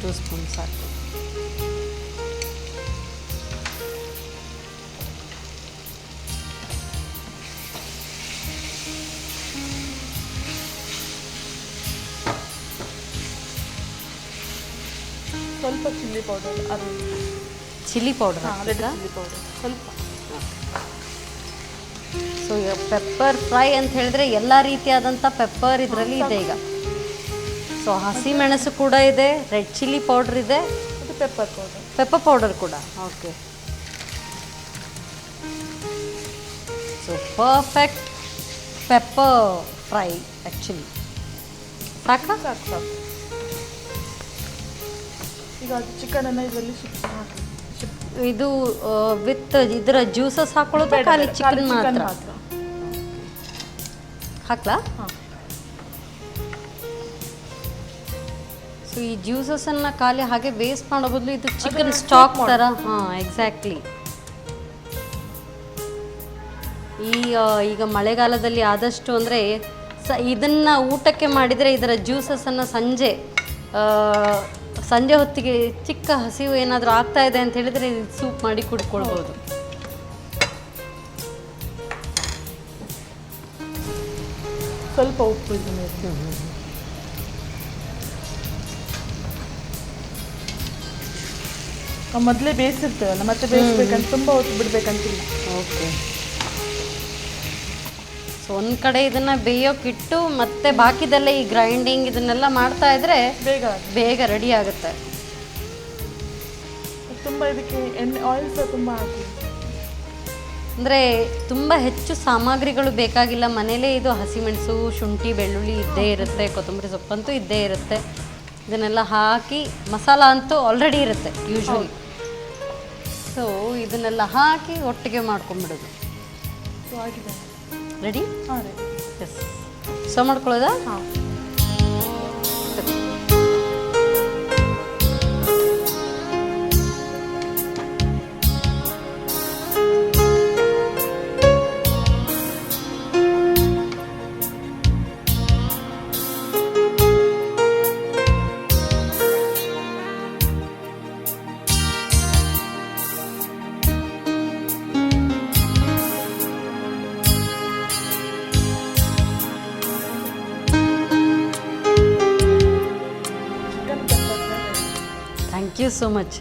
S6: 2 ಸ್ಪೂನ್ ಸಾಕು.
S7: ಸ್ವಲ್ಪ chilli powder,
S6: chilli powder
S7: red chilli powder ಸ್ವಲ್ಪ.
S6: ಸೊ ಈಗ ಪೆಪ್ಪರ್ ಫ್ರೈ ಅಂತ ಹೇಳಿದ್ರೆ ಎಲ್ಲ ರೀತಿಯಾದಂಥ ಪೆಪ್ಪರ್ ಇದರಲ್ಲಿ ಇದೆ ಈಗ. ಸೊ ಹಸಿ ಮೆಣಸು ಕೂಡ ಇದೆ, ರೆಡ್ ಚಿಲ್ಲಿ ಪೌಡರ್ ಇದೆ,
S7: ಮತ್ತು ಪೆಪ್ಪರ್ ಪೌಡರ್,
S6: ಪೆಪ್ಪರ್ ಪೌಡರ್ ಕೂಡ. Okay. So perfect pepper fry actually. ಸಾಕಾ?
S7: ಸಾಕು ಸಾಕು. ಈಗ ಅದು ಚಿಕನನ್ನು ಇದರಲ್ಲಿ ಹಾಕಿ.
S6: ಇದು ವಿತ್ ಇದರ ಜ್ಯೂಸಸ್ ಹಾಕೊಳ್ಳೋದು ಖಾಲಿ ಚಿಕನ್ ಮಾತ್ರ? ಹಾಕ್ಲಾ?
S7: ಹಾಂ.
S6: ಸೊ ಈ ಜ್ಯೂಸಸನ್ನು ಖಾಲಿ ಹಾಗೆ ವೇಸ್ಟ್ ಮಾಡೋ ಬದಲು ಇದು ಚಿಕನ್ ಸ್ಟಾಕ್ ಥರ. ಹಾಂ, ಎಕ್ಸಾಕ್ಟ್ಲಿ. ಈಗ ಮಳೆಗಾಲದಲ್ಲಿ ಆದಷ್ಟು ಅಂದರೆ ಇದನ್ನು ಊಟಕ್ಕೆ ಮಾಡಿದರೆ ಇದರ ಜ್ಯೂಸಸನ್ನು ಸಂಜೆ ಹೊತ್ತಿಗೆ ಚಿಕ್ಕ ಹಸಿವು ಏನಾದರೂ ಆಗ್ತಾ ಇದೆ ಅಂತ ಹೇಳಿದರೆ ಸೂಪ್ ಮಾಡಿ ಕುಡ್ಕೊಳ್ಬೋದು.
S7: ಸ್ವಲ್ಪ ಉಪ್ಪು ಇದು ಮೇಲೆ. ನಾವು ಮೊದಲೇ ಬೇಯಿಸಿರ್ತೇವಲ್ಲ, ಮತ್ತೆ ಬೇಯಿಸ್ಬೇಕಂತ ತುಂಬ ಹೊತ್ತು ಬಿಡಬೇಕಂತಿಲ್ಲ.
S6: ಓಕೆ. ಸೊ ಒಂದು ಕಡೆ ಇದನ್ನು ಬೇಯೋಕ್ಕಿಟ್ಟು ಮತ್ತೆ ಬಾಕಿದೆಲ್ಲ ಈ ಗ್ರೈಂಡಿಂಗ್ ಇದನ್ನೆಲ್ಲ ಮಾಡ್ತಾ ಇದ್ರೆ ಬೇಗ ರೆಡಿ ಆಗುತ್ತೆ.
S7: ತುಂಬ ಇದಕ್ಕೆ ಎಣ್ಣೆ ಆಯಿಲ್ ಸಹ ತುಂಬ ಹಾಕಿ.
S6: ಅಂದರೆ ತುಂಬ ಹೆಚ್ಚು ಸಾಮಗ್ರಿಗಳು ಬೇಕಾಗಿಲ್ಲ. ಮನೇಲೇ ಇದು ಹಸಿಮೆಣಸು, ಶುಂಠಿ, ಬೆಳ್ಳುಳ್ಳಿ ಇದ್ದೇ ಇರುತ್ತೆ, ಕೊತ್ತಂಬರಿ ಸೊಪ್ಪಂತೂ ಇದ್ದೇ ಇರುತ್ತೆ. ಇದನ್ನೆಲ್ಲ ಹಾಕಿ ಮಸಾಲ ಅಂತೂ ಆಲ್ರೆಡಿ ಇರುತ್ತೆ ಯೂಶ್ವಲಿ. ಸೊ ಇದನ್ನೆಲ್ಲ ಹಾಕಿ ಒಟ್ಟಿಗೆ ಮಾಡ್ಕೊಂಬಿಡೋದು.
S7: ಸೊ ಆಗಿದೆ.
S6: ರೆಡಿ?
S7: ಹಾಂ ರೀ.
S6: ಎಸ್. ಸೊ ಮಾಡ್ಕೊಳ್ಳೋದಾ?
S7: ಹಾಂ.
S6: Thank you so much.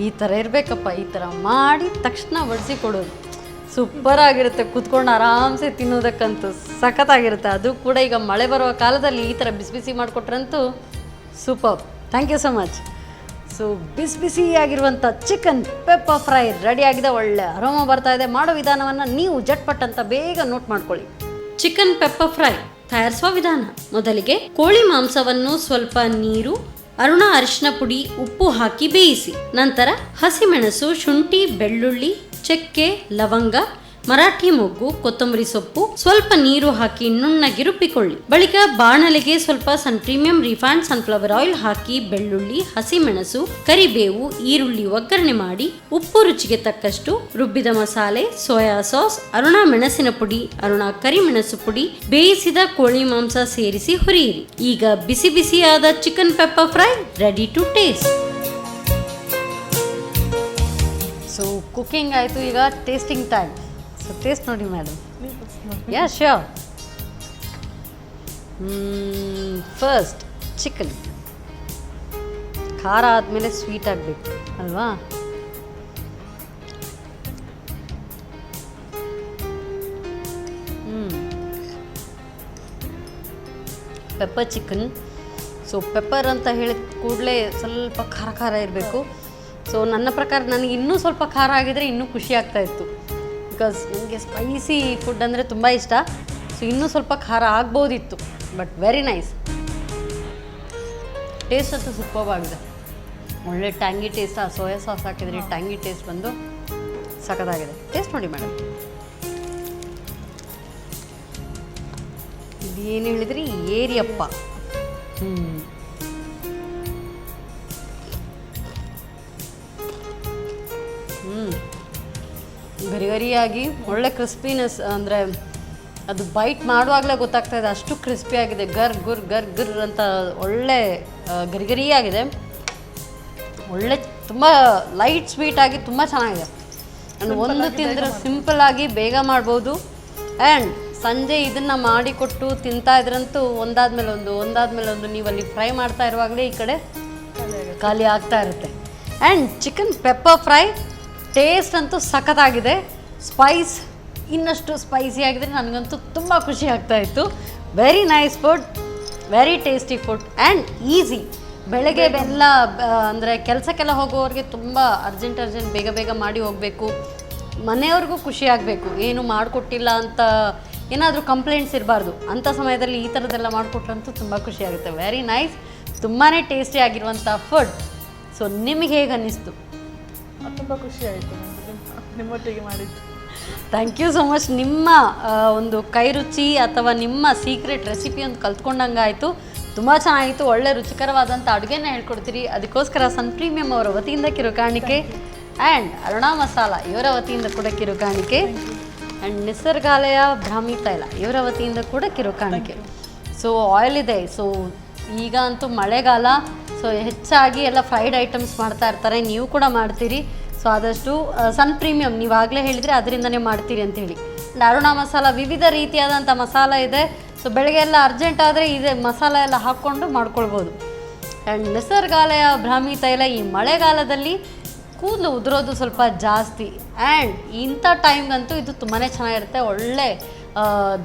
S6: ಈ ಥರ ಇರಬೇಕಪ್ಪ. ಈ ಥರ ಮಾಡಿ ತಕ್ಷಣ ಬಡಿಸಿ ಕೊಡೋದು ಸೂಪರ್ ಆಗಿರುತ್ತೆ. ಕೂತ್ಕೊಂಡು ಆರಾಮ್ಸೆ ತಿನ್ನೋದಕ್ಕಂತೂ ಸಖತ್ತಾಗಿರುತ್ತೆ. ಅದು ಕೂಡ ಈಗ ಮಳೆ ಬರುವ ಕಾಲದಲ್ಲಿ ಈ ಥರ ಬಿಸಿ ಬಿಸಿ ಮಾಡಿಕೊಟ್ರಂತೂ super. Thank you so much. So ಬಿಸಿ ಬಿಸಿಯಾಗಿರುವಂಥ ಚಿಕನ್ ಪೆಪ್ಪರ್ ಫ್ರೈ ರೆಡಿಯಾಗಿದೆ. ಒಳ್ಳೆ ಅರೋಮ ಬರ್ತಾ ಇದೆ. ಮಾಡೋ ವಿಧಾನವನ್ನು ನೀವು ಜಟ್ಪಟ್ ಅಂತ ಬೇಗ ನೋಟ್ ಮಾಡ್ಕೊಳ್ಳಿ. ಚಿಕನ್ ಪೆಪ್ಪರ್ ಫ್ರೈ ತಯಾರಿಸುವ ವಿಧಾನ: ಮೊದಲಿಗೆ ಕೋಳಿ ಮಾಂಸವನ್ನು ಸ್ವಲ್ಪ ನೀರು, ಅರುಣ ಅರಿಶಿನ ಪುಡಿ, ಉಪ್ಪು ಹಾಕಿ ಬೇಯಿಸಿ. ನಂತರ ಹಸಿಮೆಣಸು, ಶುಂಠಿ, ಬೆಳ್ಳುಳ್ಳಿ, ಚಕ್ಕೆ, ಲವಂಗ, ಮರಾಠಿ ಮೊಗ್ಗು, ಕೊತ್ತಂಬರಿ ಸೊಪ್ಪು, ಸ್ವಲ್ಪ ನೀರು ಹಾಕಿ ನುಣ್ಣಗೆ ರುಬ್ಬಿಕೊಳ್ಳಿ. ಬಳಿಕ ಬಾಣಲೆಗೆ ಸ್ವಲ್ಪ ಸನ್ ಪ್ರೀಮಿಯಂ ರಿಫೈನ್ಡ್ ಸನ್ಫ್ಲವರ್ ಆಯಿಲ್ ಹಾಕಿ ಬೆಳ್ಳುಳ್ಳಿ, ಹಸಿಮೆಣಸು, ಕರಿಬೇವು, ಈರುಳ್ಳಿ ಒಗ್ಗರಣೆ ಮಾಡಿ ಉಪ್ಪು ರುಚಿಗೆ ತಕ್ಕಷ್ಟು, ರುಬ್ಬಿದ ಮಸಾಲೆ, ಸೋಯಾ ಸಾಸ್, ಅರುಣ ಮೆಣಸಿನ ಪುಡಿ, ಅರುಣ ಕರಿಮೆಣಸು ಪುಡಿ, ಬೇಯಿಸಿದ ಕೋಳಿ ಮಾಂಸ ಸೇರಿಸಿ ಹುರಿಯಿರಿ. ಈಗ ಬಿಸಿ ಬಿಸಿಯಾದ chicken pepper fry ready to taste. So cooking ಆಯಿತು, ಈಗ ಟೇಸ್ಟಿಂಗ್ ಟೈಮ್. ಸೊ ಟೇಸ್ಟ್ ನೋಡಿ madam. Yeah sure. First chicken ಖಾರ ಆದಮೇಲೆ ಸ್ವೀಟ್ ಆಗಬೇಕು ಅಲ್ವಾ? Pepper chicken. ಸೊ ಪೆಪ್ಪರ್ ಅಂತ ಹೇಳಿದ ಕೂಡಲೇ ಸ್ವಲ್ಪ ಖಾರ ಖಾರ ಇರಬೇಕು. ಸೊ ನನ್ನ ಪ್ರಕಾರ ನನಗೆ ಇನ್ನೂ ಸ್ವಲ್ಪ ಖಾರ ಆಗಿದ್ರೆ ಇನ್ನೂ ಖುಷಿ ಆಗ್ತಾಯಿತ್ತು. ಬಿಕಾಸ್ ನನಗೆ ಸ್ಪೈಸಿ ಫುಡ್ ಅಂದರೆ ತುಂಬ ಇಷ್ಟ. ಸೊ ಇನ್ನೂ ಸ್ವಲ್ಪ ಖಾರ ಆಗ್ಬೋದಿತ್ತು. But very nice. ಟೇಸ್ಟ್ ಅಂತೂ ಸೂಪರ್ ಆಗಿದೆ. ಒಳ್ಳೆ ಟ್ಯಾಂಗಿ ಟೇಸ್ಟ್. ಆ ಸೋಯಾ ಸಾಸ್ ಹಾಕಿದ್ರೆ ಟ್ಯಾಂಗಿ ಟೇಸ್ಟ್ ಬಂದು ಸಖತ್ತಾಗಿದೆ. ಟೇಸ್ಟ್ ನೋಡಿ ಮೇಡಮ್. ಇದೇನು ಹೇಳಿದ್ರಿ? ಏರಿಯಪ್ಪ. ಗರಿ ಗರಿಯಾಗಿ ಒಳ್ಳೆ ಕ್ರಿಸ್ಪಿನೆಸ್, ಅಂದರೆ ಅದು ಬೈಟ್ ಮಾಡುವಾಗಲೇ ಗೊತ್ತಾಗ್ತಾ ಇದೆ ಅಷ್ಟು ಕ್ರಿಸ್ಪಿಯಾಗಿದೆ. ಗರ್ ಗುರ್ ಅಂತ ಒಳ್ಳೆ ಗರಿ ಗರಿಯಾಗಿದೆ. ಒಳ್ಳೆ ತುಂಬ ಲೈಟ್ ಸ್ವೀಟಾಗಿ ತುಂಬ ಚೆನ್ನಾಗಿದೆ. ಆ್ಯಂಡ್ ಒಂದು ತಿಂದರೆ ಸಿಂಪಲ್ಲಾಗಿ ಬೇಗ ಮಾಡ್ಬೋದು. ಆ್ಯಂಡ್ ಸಂಜೆ ಇದನ್ನು ಮಾಡಿಕೊಟ್ಟು ತಿಂತಾ ಇದ್ರಂತೂ ಒಂದಾದ್ಮೇಲೆ ಒಂದು ನೀವು ಅಲ್ಲಿ ಫ್ರೈ ಮಾಡ್ತಾ ಇರುವಾಗಲೇ ಈ ಕಡೆ ಖಾಲಿ ಆಗ್ತಾ ಇರುತ್ತೆ. And chicken pepper fry taste ಅಂತೂ ಸಖತ್ತಾಗಿದೆ. ಸ್ಪೈಸ್ ಇನ್ನಷ್ಟು ಸ್ಪೈಸಿ ಆಗಿದ್ರೆ ನನಗಂತೂ ತುಂಬ ಖುಷಿ ಆಗ್ತಾಯಿತ್ತು. Very nice food, very tasty food and easy. ಬೆಳಗ್ಗೆ ಎಲ್ಲ ಅಂದರೆ ಕೆಲಸಕ್ಕೆಲ್ಲ ಹೋಗೋರಿಗೆ ತುಂಬ ಅರ್ಜೆಂಟ್ ಬೇಗ ಮಾಡಿ ಹೋಗಬೇಕು. ಮನೆಯವ್ರಿಗೂ ಖುಷಿ ಆಗಬೇಕು. ಏನು ಮಾಡಿಕೊಟ್ಟಿಲ್ಲ ಅಂತ ಏನಾದರೂ ಕಂಪ್ಲೇಂಟ್ಸ್ ಇರಬಾರ್ದು. ಅಂಥ ಸಮಯದಲ್ಲಿ ಈ ಥರದ್ದೆಲ್ಲ ಮಾಡಿಕೊಟ್ರಂತೂ ತುಂಬ ಖುಷಿ ಆಗುತ್ತೆ. ವೆರಿ ನೈಸ್, ತುಂಬಾ ಟೇಸ್ಟಿ ಆಗಿರುವಂಥ ಫುಡ್. ಸೊ ನಿಮಗೆ ಹೇಗೆ ಅನ್ನಿಸ್ತು?
S7: ತುಂಬ ಖುಷಿ ಆಯಿತು ನಿಮ್ಮೊಟ್ಟಿಗೆ ಮಾಡಿದ್ದು.
S6: Thank you so much. ನಿಮ್ಮ ಒಂದು ಕೈ ರುಚಿ ಅಥವಾ ನಿಮ್ಮ ಸೀಕ್ರೆಟ್ ರೆಸಿಪಿ ಒಂದು ಕಲ್ತ್ಕೊಂಡಂಗೆ ಆಯಿತು. ತುಂಬ ಚೆನ್ನಾಗಿತ್ತು. ಒಳ್ಳೆ ರುಚಿಕರವಾದಂಥ ಅಡುಗೆನ ಹೇಳ್ಕೊಡ್ತೀರಿ. ಅದಕ್ಕೋಸ್ಕರ ಸನ್ ಪ್ರೀಮಿಯಂ ಅವರ ವತಿಯಿಂದ ಕಿರುಕಾಣಿಕೆ ಆ್ಯಂಡ್ ಅರುಣಾ ಮಸಾಲ ಇವರ ವತಿಯಿಂದ ಕೂಡ ಕಿರುಕಾಣಿಕೆ ಆ್ಯಂಡ್ ನಿಸರ್ಗಾಲಯ ಬ್ರಾಹ್ಮಿ ತೈಲ ಇವರ ವತಿಯಿಂದ ಕೂಡ ಕಿರುಕಾಣಿಕೆ. ಸೊ ಆಯಿಲ್ ಇದೆ. ಸೊ ಈಗ ಅಂತೂ ಮಳೆಗಾಲ. ಸೊ ಹೆಚ್ಚಾಗಿ ಎಲ್ಲ ಫ್ರೈಡ್ ಐಟಮ್ಸ್ ಮಾಡ್ತಾ ಇರ್ತಾರೆ. ನೀವು ಕೂಡ ಮಾಡ್ತೀರಿ. ಸೊ ಆದಷ್ಟು ಸನ್ ಪ್ರೀಮಿಯಂ ನೀವಾಗಲೇ ಹೇಳಿದರೆ ಅದರಿಂದನೇ ಮಾಡ್ತೀರಿ ಅಂಥೇಳಿ. ಅರುಣಾ ಮಸಾಲ ವಿವಿಧ ರೀತಿಯಾದಂಥ ಮಸಾಲ ಇದೆ. ಸೊ ಬೆಳಗ್ಗೆ ಎಲ್ಲ ಅರ್ಜೆಂಟ್ ಆದರೆ ಇದೆ ಮಸಾಲ ಎಲ್ಲ ಹಾಕ್ಕೊಂಡು ಮಾಡ್ಕೊಳ್ಬೋದು. ಆ್ಯಂಡ್ ನಿಸರ್ಗಾಲಯ ಬ್ರಾಹ್ಮಿ ತೈಲ ಈ ಮಳೆಗಾಲದಲ್ಲಿ ಕೂದಲು ಉದುರೋದು ಸ್ವಲ್ಪ ಜಾಸ್ತಿ. ಆ್ಯಂಡ್ ಇಂಥ ಟೈಮ್ಗಂತೂ ಇದು ತುಂಬಾ ಚೆನ್ನಾಗಿರುತ್ತೆ. ಒಳ್ಳೆ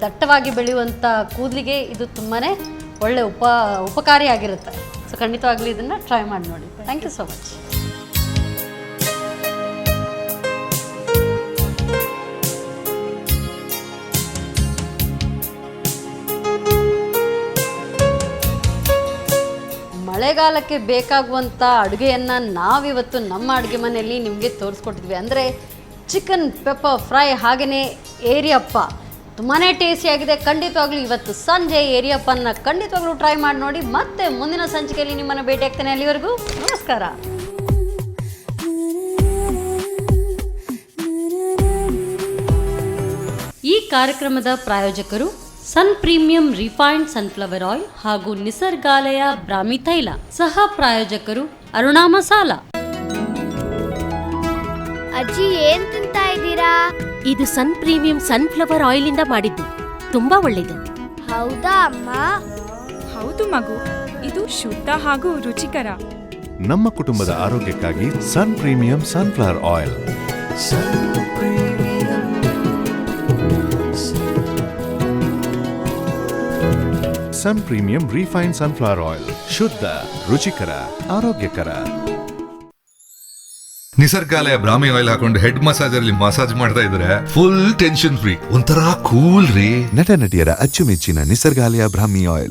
S6: ದಟ್ಟವಾಗಿ ಬೆಳೆಯುವಂಥ ಕೂದಲಿಗೆ ಇದು ತುಂಬಾ ಒಳ್ಳೆ ಉಪಕಾರಿಯಾಗಿರುತ್ತೆ. ಸೊ ಖಂಡಿತವಾಗ್ಲೂ ಇದನ್ನು ಟ್ರೈ ಮಾಡಿ ನೋಡಿ. Thank you so much. ಮಳೆಗಾಲಕ್ಕೆ ಬೇಕಾಗುವಂಥ ಅಡುಗೆಯನ್ನು ನಾವಿವತ್ತು ನಮ್ಮ ಅಡುಗೆ ಮನೆಯಲ್ಲಿ ನಿಮಗೆ ತೋರಿಸ್ಕೊಟ್ಟಿದ್ವಿ. ಅಂದರೆ ಚಿಕನ್ ಪೆಪ್ಪರ್ ಫ್ರೈ, ಹಾಗೆಯೇ ಏರಿಯಪ್ಪ ತುಂಬಾ ಟೇಸ್ಟಿಯಾಗಿದೆ. ಖಂಡಿತವಾಗ್ಲೂ ಇವತ್ತು ಸಂಜೆ ಏರಿಯಪ್ಪನ್ನು ಖಂಡಿತವಾಗ್ಲೂ ಟ್ರೈ ಮಾಡಿ ನೋಡಿ. ಮತ್ತೆ ಮುಂದಿನ ಸಂಚಿಕೆಯಲ್ಲಿ ನಿಮ್ಮನ್ನು ಭೇಟಿ ಆಗ್ತೇನೆ. ಅಲ್ಲಿವರೆಗೂ ನಮಸ್ಕಾರ. ಈ ಕಾರ್ಯಕ್ರಮದ ಪ್ರಾಯೋಜಕರು ಸನ್ ಪ್ರೀಮಿಯಂ ರಿಫೈನ್ಡ್ ಸನ್ಫ್ಲವರ್ ಆಯಿಲ್ ಹಾಗೂ ನಿಸರ್ಗಾಲಯ ಬ್ರಾಹ್ಮಿ ತೈಲ. ಸಹ ಪ್ರಾಯೋಜಕರು ಅರುಣಾ ಮಸಾಲ.
S1: ಅಜ್ಜಿ ಏನ್ ತಿಂತಾ ಇದ್ದೀರಾ?
S2: ಇದು ಸನ್ ಪ್ರೀಮಿಯಂ ಸನ್ಫ್ಲವರ್ ಆಯಿಲಿಂದ ಮಾಡಿದ್ದು. ತುಂಬಾ ಒಳ್ಳೆಯದು.
S1: ಹೌದಾ ಅಮ್ಮ?
S3: ಹೌದು ಮಗು, ಇದು ಶುದ್ಧ ಹಾಗೂ ರುಚಿಕರ.
S4: ನಮ್ಮ ಕುಟುಂಬದ ಆರೋಗ್ಯಕ್ಕಾಗಿ Sun premium sunflower oil. Sun premium refined sunflower oil, ಶುದ್ಧ, ರುಚಿಕರ, ಆರೋಗ್ಯಕರ.
S5: ನಿಸರ್ಗಾಲಯ ಬ್ರಾಹ್ಮಿ ಆಯಿಲ್ ಹಾಕೊಂಡು ಹೆಡ್ ಮಸಾಜರ್ ಅಲ್ಲಿ ಮಸಾಜ್ ಮಾಡ್ತಾ ಇದ್ರೆ ಫುಲ್ ಟೆನ್ಷನ್ ಫ್ರೀ, ಒಂಥರ ಕೂಲ್ ರೀ.
S4: ನಟ ನಟಿಯರ ಅಚ್ಚುಮೆಚ್ಚಿನ ನಿಸರ್ಗಾಲಯ ಬ್ರಾಹ್ಮಿ ಆಯಿಲ್.